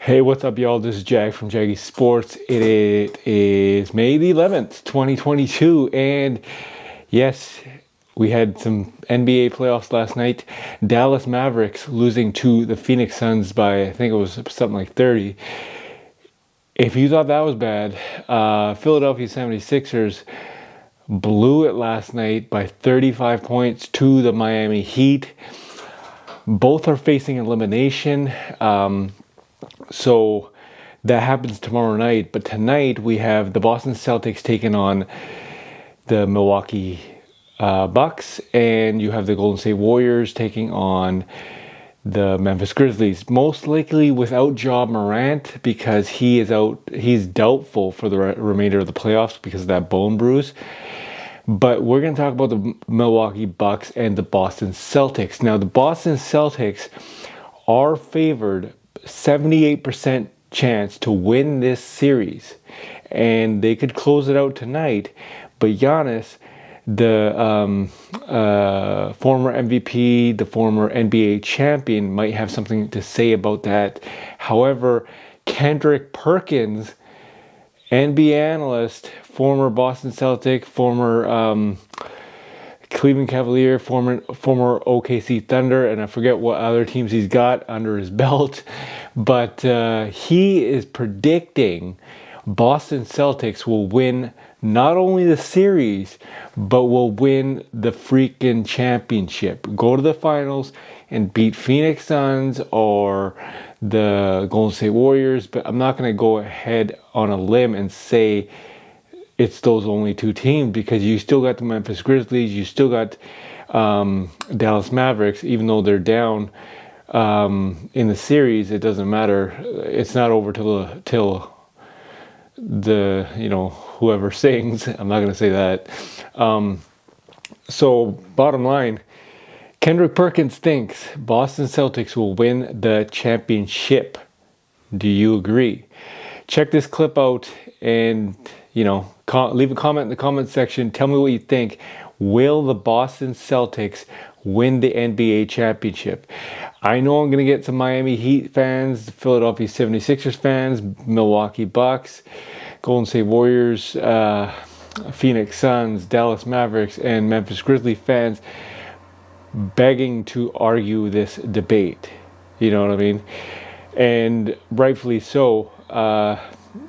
Hey, what's up, y'all? This is Jag from Jaggy Sports. It is May the 11th, 2022, and yes, we had some NBA playoffs last night. Dallas Mavericks losing to the Phoenix Suns by, I think it was something like 30. If you thought that was bad, Philadelphia 76ers blew it last night by 35 points to the Miami Heat. Both are facing elimination. So that happens tomorrow night. But tonight we have the Boston Celtics taking on the Milwaukee Bucks, and you have the Golden State Warriors taking on the Memphis Grizzlies. Most likely without Ja Morant because he is out. He's doubtful for the remainder of the playoffs because of that bone bruise. But we're going to talk about the Milwaukee Bucks and the Boston Celtics. Now, the Boston Celtics are favored 78% chance to win this series, and they could close it out tonight. But Giannis, the former MVP, the former NBA champion, might have something to say about that. However, Kendrick Perkins, NBA analyst, former Boston Celtic, former Cleveland Cavalier, former OKC Thunder, and I forget what other teams he's got under his belt, but he is predicting Boston Celtics will win not only the series, but will win the freaking championship. Go to the finals and beat Phoenix Suns or the Golden State Warriors, but I'm not going to go ahead on a limb and say it's those only two teams, because you still got the Memphis Grizzlies, you still got Dallas Mavericks. Even though they're down in the series, it doesn't matter. It's not over till the whoever sings. I'm not going to say that. So bottom line, Kendrick Perkins thinks Boston Celtics will win the championship. Do you agree? Check this clip out and leave a comment in the comment section. Tell me what you think. Will the Boston Celtics win the NBA championship? I know I'm going to get some Miami Heat fans, Philadelphia 76ers fans, Milwaukee Bucks, Golden State Warriors, Phoenix Suns, Dallas Mavericks, and Memphis Grizzlies fans begging to argue this debate. You know what I mean? And rightfully so.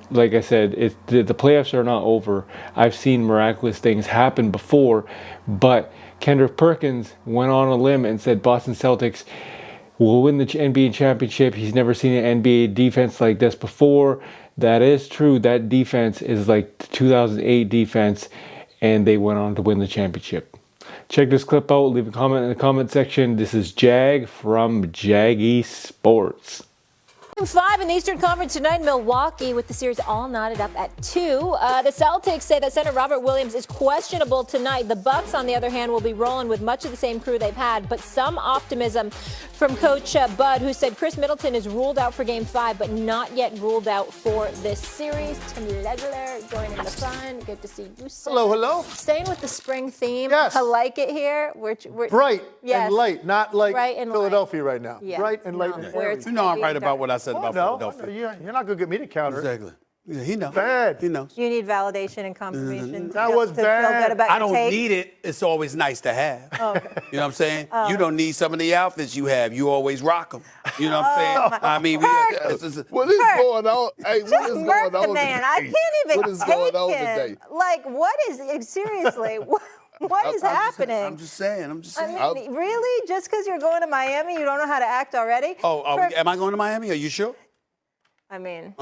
Like I said, the playoffs are not over. I've seen miraculous things happen before, but Kendrick Perkins went on a limb and said Boston Celtics will win the NBA championship. He's never seen an NBA defense like this before. That is true. That defense is like the 2008 defense, and they went on to win the championship. Check this clip out. Leave a comment in the comment section. This is Jag from Jaggy Sports. Game 5 in the Eastern Conference tonight in Milwaukee, with the series all knotted up at 2. The Celtics say that center Robert Williams is questionable tonight. The Bucks, on the other hand, will be rolling with much of the same crew they've had, but some optimism from Coach Bud, who said Chris Middleton is ruled out for Game 5, but not yet ruled out for this series. Tim Legler joining the fun. Good to see you, sir. Hello. Staying with the spring theme. Yes. I like it here. We're bright yes. and light, not like Bright and Philadelphia right now. Yeah. Bright and light. No, and where airy. it's You know I'm right about what I said about No, Philadelphia. you're not going to get me to counter it. Exactly. Yeah, he knows. Bad. He knows. You need validation and confirmation. That was to feel bad. good about I your don't take. need it. It's always nice to have. Oh, okay. You know what I'm saying? You don't need some of the outfits you have. You always rock them. You know what I'm saying? I mean, What is going on? Hey, what Just is murk going the on man. today? I can't even What is take going on him. today? Like, what is, seriously, what is happening? I'm just saying. I mean, really? Just because you're going to Miami, you don't know how to act already? Am I going to Miami? Are you sure? I mean.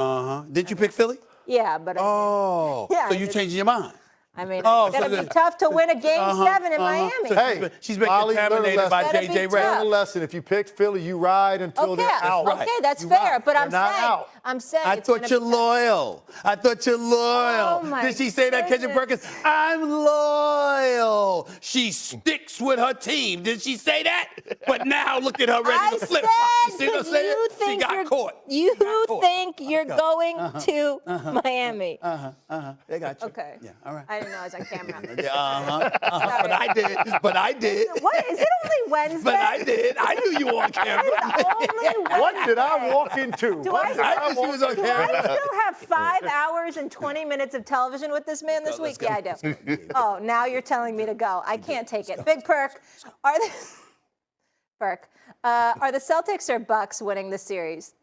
Did you pick Philly? Yeah, but. Yeah, So you changing your mind? I mean, Oh, it's going to so be tough to win a Game 7 in Miami. So Hey, she's been Molly, contaminated by Gotta be J.J. tough. Redick. Learn a lesson. If you pick Philly, you ride until they're out. right. Okay, that's You fair. right. But I'm They're not saying, out. I it's thought gonna you're be tough. loyal. I thought you're loyal. Oh, my Did she say that, Kendrick goodness. Perkins? I'm loyal. She sticks with her team. Did she say that? But now look at her ready to flip. You see what I'm saying? She got caught. You got caught. think you're going to Miami. They got you. Okay. Yeah, all right. I didn't know I was on camera. But I did. What? Is it only Wednesday? But I did. I knew you were on camera. What did I walk into? I knew she was on Do I camera. still have 5 hours and 20 minutes of television with this man this week? Yeah, I do. Oh, now you're telling me to go. I can't take it. Big Perk. Are the Celtics or Bucks winning the series?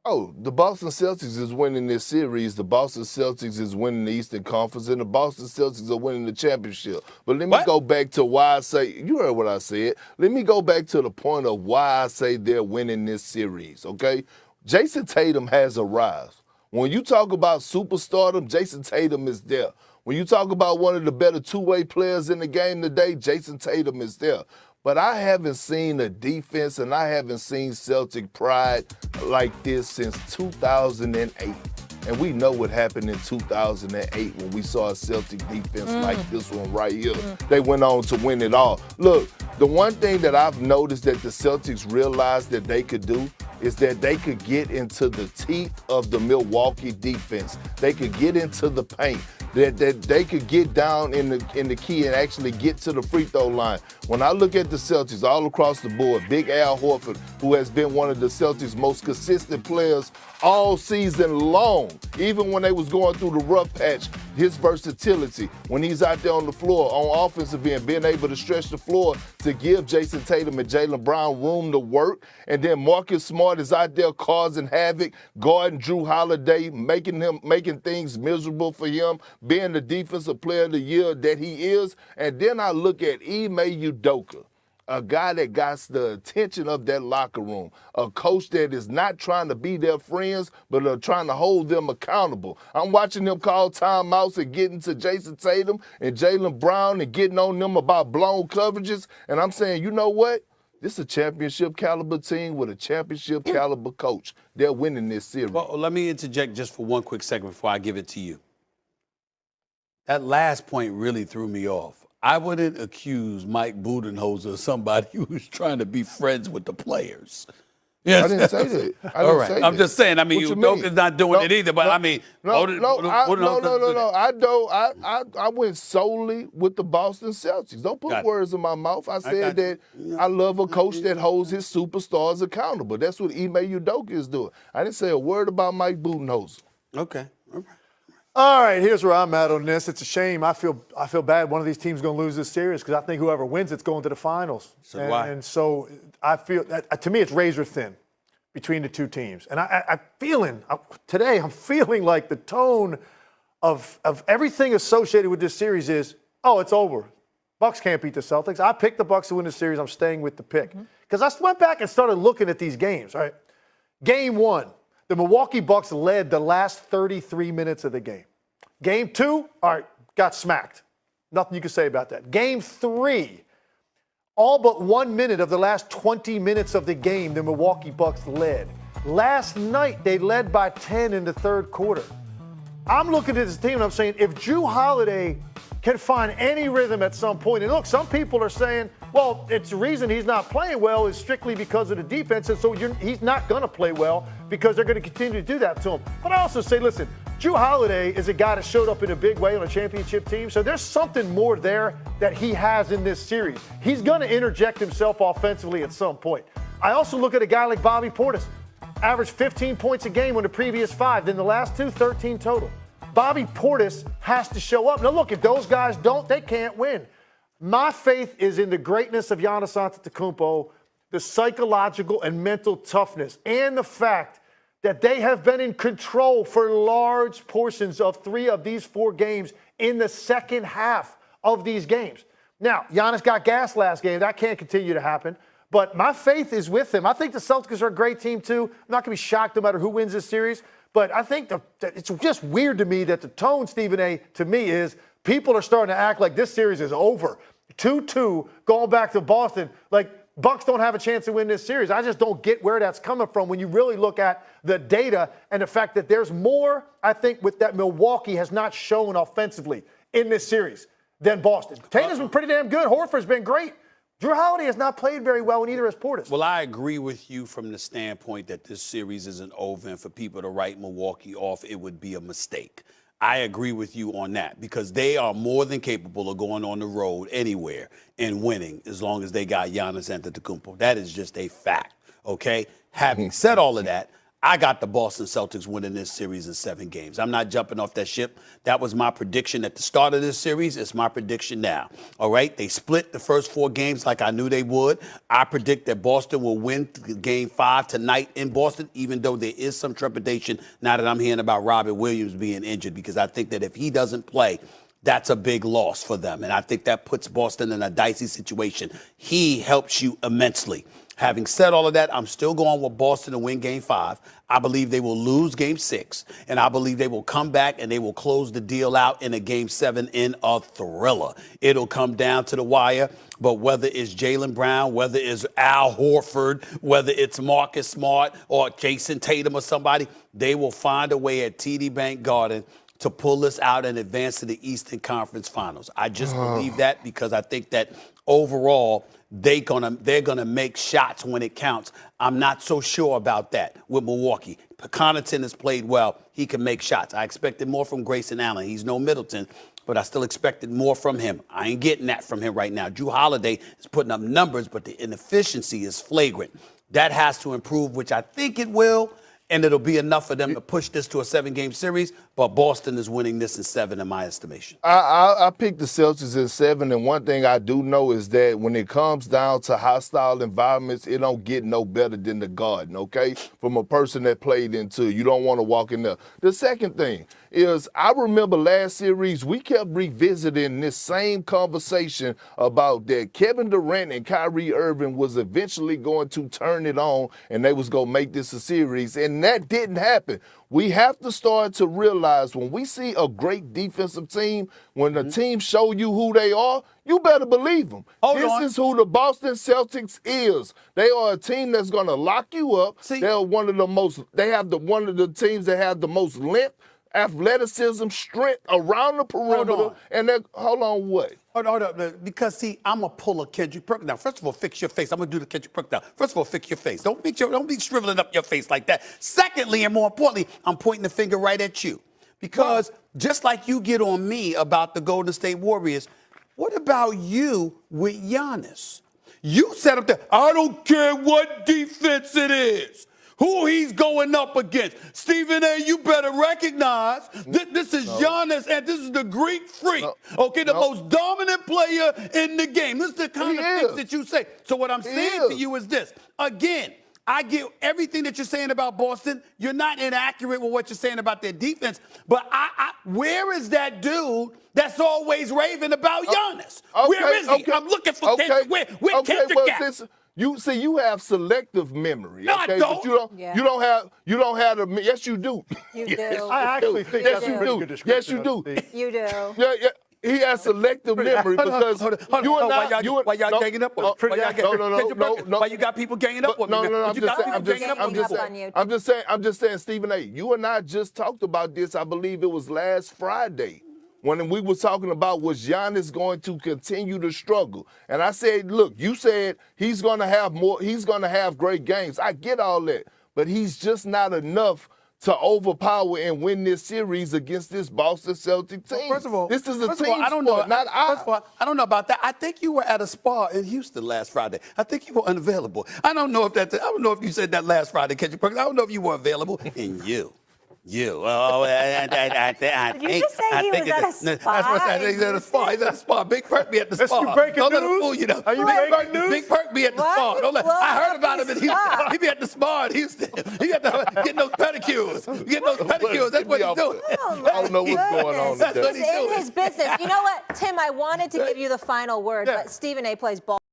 Oh, the Boston Celtics is winning this series. The Boston Celtics is winning the Eastern Conference, and the Boston Celtics are winning the championship. But let me go back to why I say, you heard what I said. Let me go back to the point of why I say they're winning this series, okay? Jason Tatum has arrived. When you talk about superstardom, Jason Tatum is there. When you talk about one of the better two-way players in the game today, Jason Tatum is there. But I haven't seen a defense and I haven't seen Celtic pride like this since 2008. And we know what happened in 2008 when we saw a Celtic defense like this one right here. They went on to win it all. Look, the one thing that I've noticed that the Celtics realized that they could do is that they could get into the teeth of the Milwaukee defense. They could get into the paint. That they could get down in the key and actually get to the free throw line. When I look at the Celtics all across the board, Big Al Horford, who has been one of the Celtics' most consistent players all season long, even when they was going through the rough patch, his versatility, when he's out there on the floor, on offensive end, being able to stretch the floor to give Jason Tatum and Jaylen Brown room to work, and then Marcus Smart is out there causing havoc, guarding Drew Holiday, making things miserable for him, being the defensive player of the year that he is. And then I look at Ime Udoka, a guy that got the attention of that locker room, a coach that is not trying to be their friends, but are trying to hold them accountable. I'm watching him call timeouts and getting to Jason Tatum and Jaylen Brown and getting on them about blown coverages. And I'm saying, you know what? This is a championship caliber team with a championship caliber coach. They're winning this series. Well, let me interject just for one quick second before I give it to you. That last point really threw me off. I wouldn't accuse Mike Budenholzer of somebody who's trying to be friends with the players. Yes. I didn't say that. All right. I'm just saying. I mean, Udoka's not doing it either. But I mean, I don't. I went solely with the Boston Celtics. Don't put words in my mouth. I said that I love a coach that holds his superstars accountable. That's what Ime Udoka is doing. I didn't say a word about Mike Budenholzer. Okay. All right. All right, here's where I'm at on this. It's a shame. I feel bad one of these teams is going to lose this series because I think whoever wins it's going to the finals. And so I feel that, to me, it's razor thin between the two teams. And I'm feeling like the tone of everything associated with this series is, oh, it's over. Bucks can't beat the Celtics. I picked the Bucks to win the series. I'm staying with the pick. Because I went back and started looking at these games, all right? Game 1. The Milwaukee Bucks led the last 33 minutes of the game. Game 2, all right, got smacked. Nothing you can say about that. Game 3, all but 1 minute of the last 20 minutes of the game, the Milwaukee Bucks led. Last night, they led by 10 in the third quarter. I'm looking at this team and I'm saying, if Drew Holiday can find any rhythm at some point, and look, some people are saying, well, it's the reason he's not playing well is strictly because of the defense, and so he's not going to play well because they're going to continue to do that to him. But I also say, listen, Drew Holiday is a guy that showed up in a big way on a championship team, so there's something more there that he has in this series. He's going to interject himself offensively at some point. I also look at a guy like Bobby Portis, averaged 15 points a game on the previous 5, then the last 2, 13 total. Bobby Portis has to show up. Now, look, if those guys don't, they can't win. My faith is in the greatness of Giannis Antetokounmpo, the psychological and mental toughness, and the fact that they have been in control for large portions of 3 of these 4 games in the second half of these games. Now, Giannis got gassed last game. That can't continue to happen. But my faith is with him. I think the Celtics are a great team, too. I'm not going to be shocked no matter who wins this series. But I think that it's just weird to me that the tone, Stephen A., to me is people are starting to act like this series is over. 2-2 going back to Boston. Like, Bucks don't have a chance to win this series. I just don't get where that's coming from when you really look at the data and the fact that there's more, I think, with that Milwaukee has not shown offensively in this series than Boston. Tatum's been pretty damn good. Horford's been great. Drew Holiday has not played very well, and neither has Portis. Well, I agree with you from the standpoint that this series isn't over, and for people to write Milwaukee off, it would be a mistake. I agree with you on that because they are more than capable of going on the road anywhere and winning as long as they got Giannis Antetokounmpo. That is just a fact, okay? Having said all of that, I got the Boston Celtics winning this series in 7 games. I'm not jumping off that ship. That was my prediction at the start of this series. It's my prediction now. All right? They split the first 4 games like I knew they would. I predict that Boston will win Game 5 tonight in Boston, even though there is some trepidation now that I'm hearing about Robert Williams being injured, because I think that if he doesn't play, that's a big loss for them. And I think that puts Boston in a dicey situation. He helps you immensely. Having said all of that, I'm still going with Boston to win Game 5. I believe they will lose Game 6, and I believe they will come back and they will close the deal out in a Game 7 in a thriller. It'll come down to the wire, but whether it's Jaylen Brown, whether it's Al Horford, whether it's Marcus Smart or Jason Tatum or somebody, they will find a way at TD Bank Garden to pull this out and advance to the Eastern Conference Finals. I just believe that because I think that overall they're gonna make shots when it counts. I'm not so sure about that with Milwaukee. Connaughton has played well. He can make shots. I expected more from Grayson Allen. He's no Middleton, but I still expected more from him. I ain't getting that from him right now. Drew Holiday is putting up numbers, but the inefficiency is flagrant. That has to improve, which I think it will. And it'll be enough for them to push this to a 7-game series. But Boston is winning this in 7, in my estimation. I picked the Celtics in 7, and one thing I do know is that when it comes down to hostile environments, it don't get no better than the Garden, okay? From a person that played into it. You don't want to walk in there. The second thing is I remember last series, we kept revisiting this same conversation about that Kevin Durant and Kyrie Irving was eventually going to turn it on, and they was going to make this a series, and that didn't happen. We have to start to realize when we see a great defensive team, when the team show you who they are, you better believe them. This is who the Boston Celtics is. They are a team that's going to lock you up. They're one of the most. They have one of the teams that have the most length, athleticism, strength around the perimeter. And they're, hold on, because see, I'm gonna pull a Kendrick Perkins. Now, first of all, fix your face. I'm gonna do the Kendrick Perkins now. First of all, fix your face. Don't be shriveling up your face like that. Secondly, and more importantly, I'm pointing the finger right at you. Because just like you get on me about the Golden State Warriors, what about you with Giannis? You set up there, I don't care what defense it is, who he's going up against. Stephen A., you better recognize that this is Giannis, and this is the Greek freak, the most dominant player in the game. This is the kind of things that you say. So what I'm saying to you is this. Again, I get everything that you're saying about Boston. You're not inaccurate with what you're saying about their defense. But where is that dude that's always raving about Giannis? Where is he? I'm looking for Kendrick. Where Kendrick at? You see, you have selective memory. No, okay? I don't. But you don't have the. Yes, you do. You do. I actually think that's a pretty good description. Yes, you do. You do. Yeah. He has selective memory because you and I. Why y'all ganging up with me? No. Why you got people ganging up with me? No. I'm just saying, Stephen A., you and I just talked about this. I believe it was last Friday, when we were talking about was Giannis going to continue to struggle. And I said, look, you said he's going to have great games. I get all that, but he's just not enough to overpower and win this series against this Boston Celtics team. First of all, this is a team sport, not I. First of all, I don't know about that. I think you were at a spa in Houston last Friday. I think you were unavailable. I don't know if you said that last Friday, Kendrick Perkins. I don't know if you were available. And you. Did you just say he was at a spa? That's what I said. He's at a spa. He's at a spa. Big Perk be at the spa. You breaking don't news? let him fool you now. Are you breaking news? Big Perk be at the spa. I heard about him in Houston. He be at the spa in Houston. He got getting those pedicures. That's what he's doing. I don't know what's going on. He's in his business. You know what, Tim? I wanted to give you the final word, but Stephen A. plays ball.